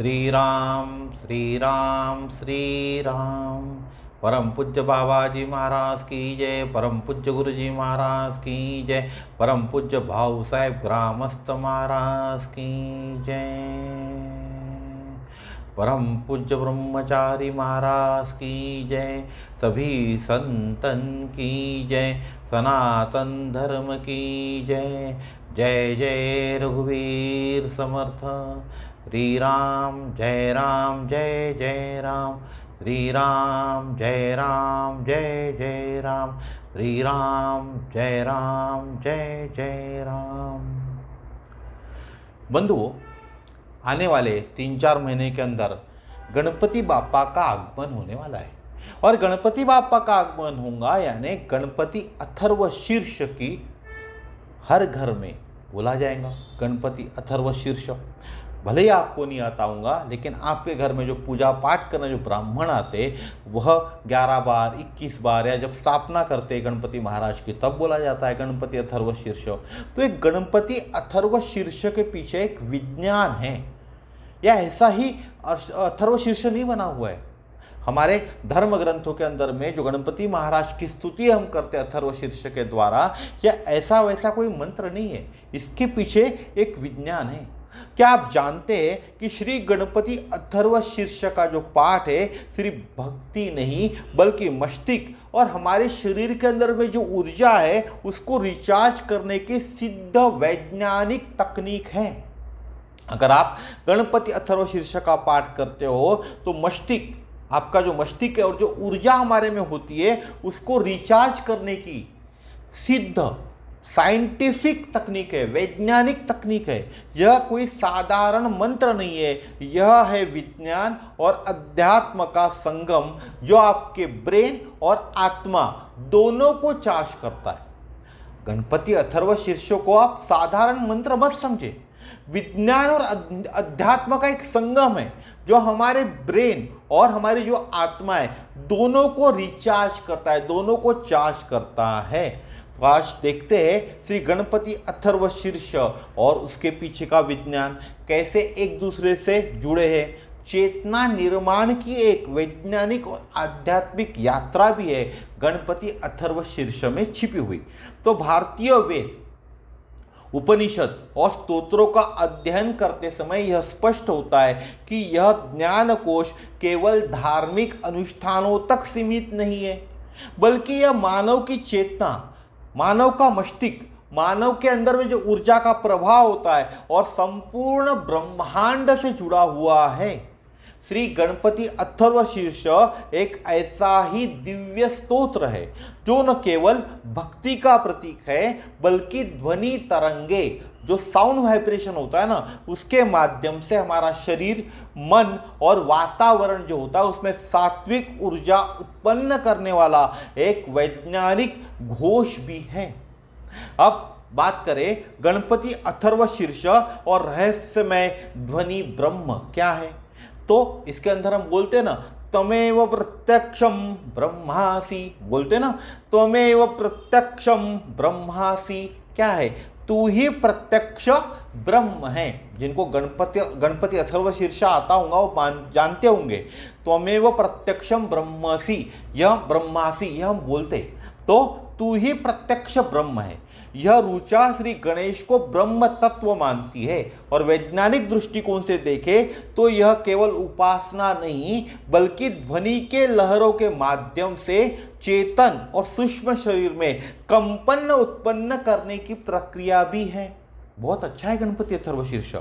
श्री राम श्री राम। परम पूज्य बाबाजी महाराज की जय। परम पूज्य गुरुजी महाराज की जय। परम पूज्य भाऊ साहेब ग्रामस्थ महाराज की जय। परम पूज्य ब्रह्मचारी महाराज की जय। सभी संतन की जय। सनातन धर्म की जय। जय जय रघुवीर समर्थ। श्री राम जय राम जय जय राम। श्री राम जय राम जय जय राम। श्री राम जय जय राम। बंधुओं, आने वाले 3-4 महीने के अंदर गणपति बापा का आगमन होने वाला है और गणपति बापा का आगमन होगा यानी गणपति अथर्वशीर्ष की हर घर में बोला जाएगा। गणपति अथर्वशीर्ष भले ही आपको नहीं आता होगा, लेकिन आपके घर में जो पूजा पाठ करने जो ब्राह्मण आते वह 11 बार 21 बार या जब स्थापना करते गणपति महाराज की तब बोला जाता है गणपति अथर्वशीर्ष। तो एक गणपति अथर्वशीर्ष के पीछे एक विज्ञान है, या ऐसा ही अथर्वशीर्ष नहीं बना हुआ है। हमारे धर्म ग्रंथों के अंदर में जो गणपति महाराज की स्तुति हम करते हैं अथर्वशीर्ष के द्वारा, या ऐसा वैसा कोई मंत्र नहीं है, इसके पीछे एक विज्ञान है। क्या आप जानते हैं कि श्री गणपति अथर्वशीर्ष का जो पाठ है सिर्फ भक्ति नहीं बल्कि मस्तिष्क और हमारे शरीर के अंदर में जो ऊर्जा है उसको रिचार्ज करने की सिद्ध वैज्ञानिक तकनीक है। अगर आप गणपति अथर्वशीर्ष का पाठ करते हो तो मस्तिष्क, आपका जो मस्तिष्क है और जो ऊर्जा हमारे में होती है उसको रिचार्ज करने की सिद्ध साइंटिफिक तकनीक है, वैज्ञानिक तकनीक है। यह कोई साधारण मंत्र नहीं है, यह है विज्ञान और अध्यात्म का संगम जो आपके ब्रेन और आत्मा दोनों को चार्ज करता है। गणपति अथर्वशीर्ष को आप साधारण मंत्र मत समझे, विज्ञान और अध्यात्म का एक संगम है जो हमारे ब्रेन और हमारी जो आत्मा है दोनों को रिचार्ज करता है, दोनों को चार्ज करता है। तो आज देखते हैं श्री गणपति अथर्वशीर्ष और उसके पीछे का विज्ञान कैसे एक दूसरे से जुड़े हैं। चेतना निर्माण की एक वैज्ञानिक और आध्यात्मिक यात्रा भी है गणपति अथर्वशीर्ष में छिपी हुई। तो भारतीय वेद, उपनिषद और स्तोत्रों का अध्ययन करते समय यह स्पष्ट होता है कि यह ज्ञान कोश केवल धार्मिक अनुष्ठानों तक सीमित नहीं है, बल्कि यह मानव की चेतना, मानव का मस्तिष्क, मानव के अंदर में जो ऊर्जा का प्रभाव होता है और संपूर्ण ब्रह्मांड से जुड़ा हुआ है। श्री गणपति अथर्वशीर्ष एक ऐसा ही दिव्य स्तोत्र है जो न केवल भक्ति का प्रतीक है बल्कि ध्वनि तरंगे, जो साउंड वाइब्रेशन होता है ना, उसके माध्यम से हमारा शरीर, मन और वातावरण जो होता है उसमें सात्विक ऊर्जा उत्पन्न करने वाला एक वैज्ञानिक घोष भी है। अब बात करें गणपति अथर्वशीर्ष और रहस्यमय ध्वनि ब्रह्म क्या है, तो इसके अंदर हम बोलते हैं ना त्वमेव प्रत्यक्षम ब्रह्मासि, बोलते हैं ना त्वमेव प्रत्यक्षम ब्रह्मासि। क्या है? तू ही प्रत्यक्ष ब्रह्म है। जिनको गणपति अथर्वशीर्ष आता होगा वो जानते होंगे त्वमेव प्रत्यक्षम ब्रह्मासि, यह ब्रह्मासि यह हम बोलते, तो तू ही प्रत्यक्ष ब्रह्म है। यह ऋचा श्री गणेश को ब्रह्म तत्व मानती है और वैज्ञानिक दृष्टिकोण से देखें तो यह केवल उपासना नहीं बल्कि ध्वनि के लहरों के माध्यम से चेतन और सूक्ष्म शरीर में कंपन उत्पन्न करने की प्रक्रिया भी है। बहुत अच्छा है गणपति अथर्वशीर्ष।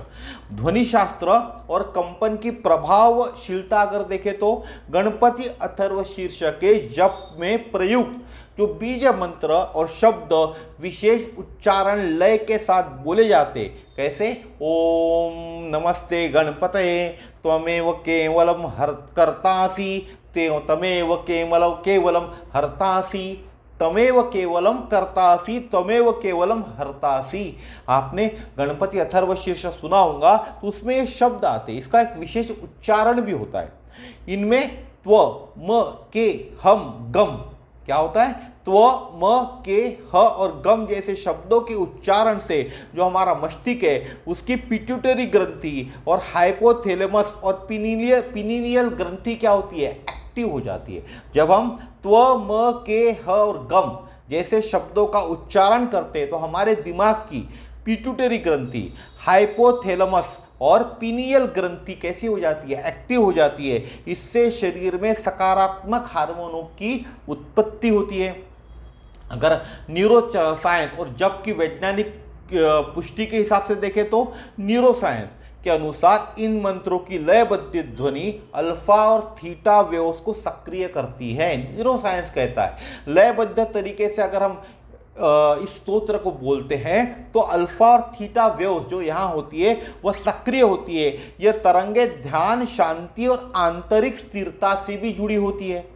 ध्वनि शास्त्र और कंपन की प्रभावशीलता अगर देखें तो गणपति अथर्वशीर्ष के जप में प्रयुक्त जो बीज मंत्र और शब्द विशेष उच्चारण लय के साथ बोले जाते। कैसे? ओम नमस्ते गणपतये त्वमेव केवलम कर्तासि, तमेव केवलम हर्तासि, तमेव केवलम कर्तासि, तमेव केवलम हर्तासि। आपने गणपति अथर्वशीर्ष सुना होगा तो उसमें ये शब्द आते, इसका एक विशेष उच्चारण भी होता है। इनमें त्व, म, के, हम, गम क्या होता है? त्व, म, के, ह और गम जैसे शब्दों के उच्चारण से जो हमारा मस्तिष्क है उसकी पिट्यूटरी ग्रंथि और हाइपोथैलेमस और पिनीनियल ग्रंथि क्या होती है, एक्टिव हो जाती है। जब हम त्व, म, के, ह और गम जैसे शब्दों का उच्चारण करते हैं तो हमारे दिमाग की पिट्यूटरी ग्रंथि, हाइपोथैलेमस और पीनियल ग्रंथि कैसी हो जाती है, एक्टिव हो जाती है। इससे शरीर में सकारात्मक हार्मोनों की उत्पत्ति होती है। अगर न्यूरो साइंस और जब की वैज्ञानिक पुष्टि के हिसाब से देखें तो न्यूरो साइंस के अनुसार इन मंत्रों की लयबद्ध ध्वनि अल्फा और थीटा वेव्स को सक्रिय करती है। न्यूरो साइंस कहता है लयबद्ध तरीके से अगर हम इस स्तोत्र को बोलते हैं तो अल्फा और थीटा वेव्स जो यहाँ होती है वह सक्रिय होती है। यह तरंगे ध्यान, शांति और आंतरिक स्थिरता से भी जुड़ी होती है।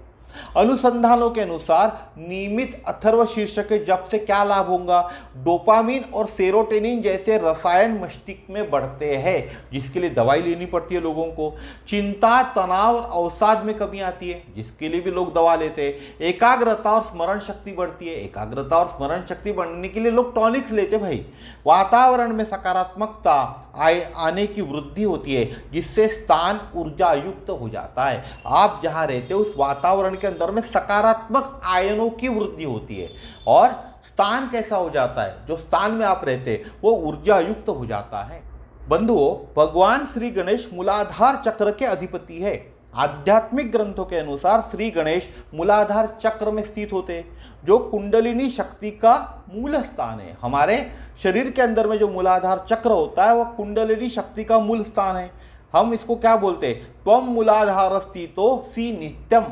अनुसंधानों के अनुसार नियमित अथर्व शीर्ष के जप से क्या लाभ होगा, डोपामिन और सेरोटोनिन जैसे रसायन मस्तिष्क में बढ़ते हैं जिसके लिए दवाई लेनी पड़ती है लोगों को। चिंता, तनाव और अवसाद में कमी आती है जिसके लिए भी लोग दवा लेते हैं। एकाग्रता और स्मरण शक्ति बढ़ती है, एकाग्रता और स्मरण शक्ति बढ़ने के लिए लोग टॉनिक्स लेते भाई। वातावरण में सकारात्मकता आने की वृद्धि होती है जिससे स्थान ऊर्जा युक्त हो जाता है। आप जहां रहते हो उस वातावरण के अंदर में सकारात्मक आयनों की वृद्धि होती है और स्थान कैसा हो जाता है, जो स्थान में आप रहते हैं वो ऊर्जा युक्त हो जाता है। बंधुओं, भगवान श्री गणेश मूलाधार चक्र के अधिपति है। आध्यात्मिक ग्रंथों के अनुसार श्री गणेश मूलाधार चक्र में स्थित होते हैं जो कुंडलिनी शक्ति का मूल स्थान है। हमारे शरीर के अंदर में जो मूलाधार चक्र होता है वह कुंडलिनी शक्ति का मूल स्थान है। हम इसको क्या बोलते हैं, त्वम मूलाधार स्थितो सी नित्यम,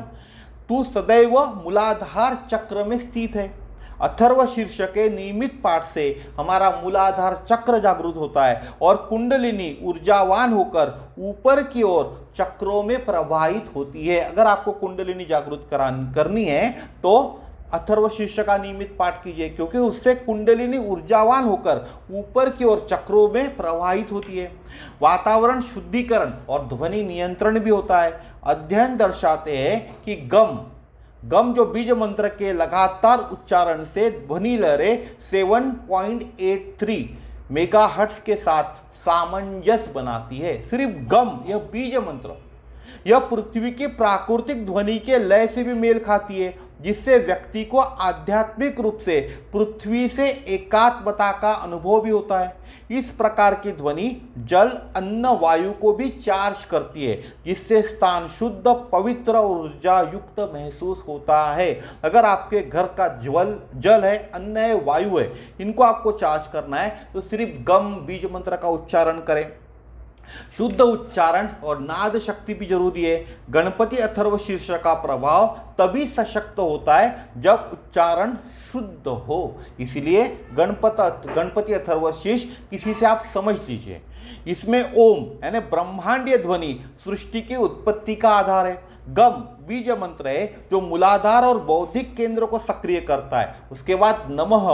तू सदैव मूलाधार चक्र में स्थित है। अथर्व शीर्ष के नियमित पाठ से हमारा मूलाधार चक्र जागृत होता है और कुंडलिनी ऊर्जावान होकर ऊपर की ओर चक्रों में प्रवाहित होती है। अगर आपको कुंडलिनी जागृत करनी है तो अथर्व शीर्ष का नियमित पाठ कीजिए क्योंकि उससे कुंडलिनी ऊर्जावान होकर ऊपर की ओर चक्रों में प्रवाहित होती है। वातावरण शुद्धिकरण और ध्वनि नियंत्रण भी होता है। अध्ययन दर्शाते हैं कि गम जो बीज मंत्र के लगातार उच्चारण से ध्वनि लहरें 7.83 मेगाहर्ट्ज के साथ सामंजस्य बनाती है। सिर्फ गम, यह बीज मंत्र, यह पृथ्वी की प्राकृतिक ध्वनि के लय से भी मेल खाती है जिससे व्यक्ति को आध्यात्मिक रूप से पृथ्वी से एकात्मता का अनुभव भी होता है। इस प्रकार की ध्वनि जल, अन्न, वायु को भी चार्ज करती है जिससे स्थान शुद्ध, पवित्र और ऊर्जा युक्त महसूस होता है। अगर आपके घर का जल है, अन्न है, वायु है, इनको आपको चार्ज करना है तो सिर्फ गम बीज मंत्र का उच्चारण करें। शुद्ध उच्चारण और नाद शक्ति भी जरूरी है। गणपति अथर्व शीर्ष का प्रभाव तभी सशक्त होता है जब उच्चारण शुद्ध हो। इसलिए गणपति अथर्व शीर्ष किसी से आप समझ लीजिए। इसमें ओम यानी ब्रह्मांडीय ध्वनि सृष्टि की उत्पत्ति का आधार है। गम बीज मंत्र है जो मूलाधार और बौद्धिक केंद्र को सक्रिय करता है। उसके बाद नमः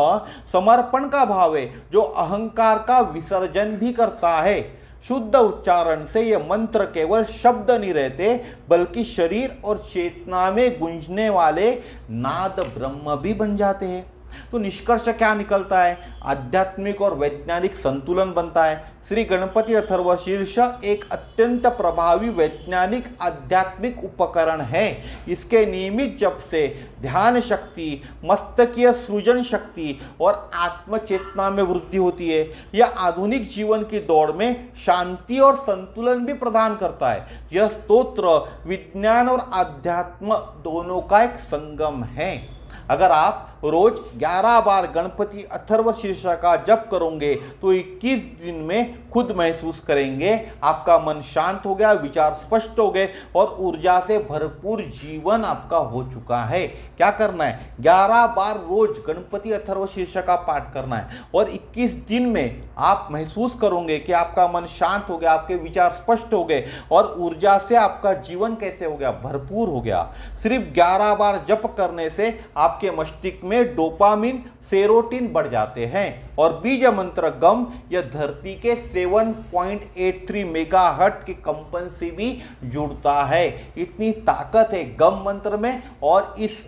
समर्पण का भाव है जो अहंकार का विसर्जन भी करता है। शुद्ध उच्चारण से ये मंत्र केवल शब्द नहीं रहते बल्कि शरीर और चेतना में गूंजने वाले नाद ब्रह्म भी बन जाते हैं। तो निष्कर्ष क्या निकलता है, आध्यात्मिक और वैज्ञानिक संतुलन बनता है। श्री गणपति अथर्व शीर्ष एक अत्यंत प्रभावी वैज्ञानिक आध्यात्मिक उपकरण है। इसके नियमित जप से ध्यान शक्ति, मस्तकीय सृजन शक्ति और आत्मचेतना में वृद्धि होती है। यह आधुनिक जीवन की दौड़ में शांति और संतुलन भी प्रदान करता है। यह स्तोत्र विज्ञान और अध्यात्म दोनों का एक संगम है। अगर आप रोज 11 बार गणपति अथर्व शीर्ष का जप करोगे तो 21 दिन में खुद महसूस करेंगे आपका मन शांत हो गया, विचार स्पष्ट हो गए और ऊर्जा से भरपूर जीवन आपका हो चुका है। क्या करना है, 11 बार रोज गणपति अथर्व शीर्ष का पाठ करना है और 21 दिन में आप महसूस करोगे कि आपका मन शांत हो गया, आपके विचार स्पष्ट हो गए और ऊर्जा से आपका जीवन कैसे हो गया, भरपूर हो गया। सिर्फ 11 बार जप करने से आपके मस्तिष्क में डोपामिन, सेरोटिन बढ़ जाते हैं और बीज मंत्र गम यह धरती के 7.83 मेगाहर्ट्ज के कंपन से भी जुड़ता है। इतनी ताकत है गम मंत्र में और इस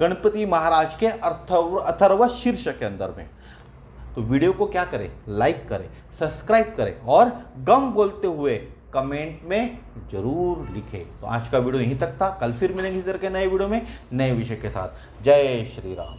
गणपति महाराज के अथर्व शीर्ष के अंदर में। तो वीडियो को क्या करें, लाइक करें, सब्सक्राइब करें और गम बोलते हुए कमेंट में जरूर लिखें। तो आज का वीडियो यहीं तक था, कल फिर मिलेंगे इस तरह के नए वीडियो में नए विषय के साथ। जय श्री राम।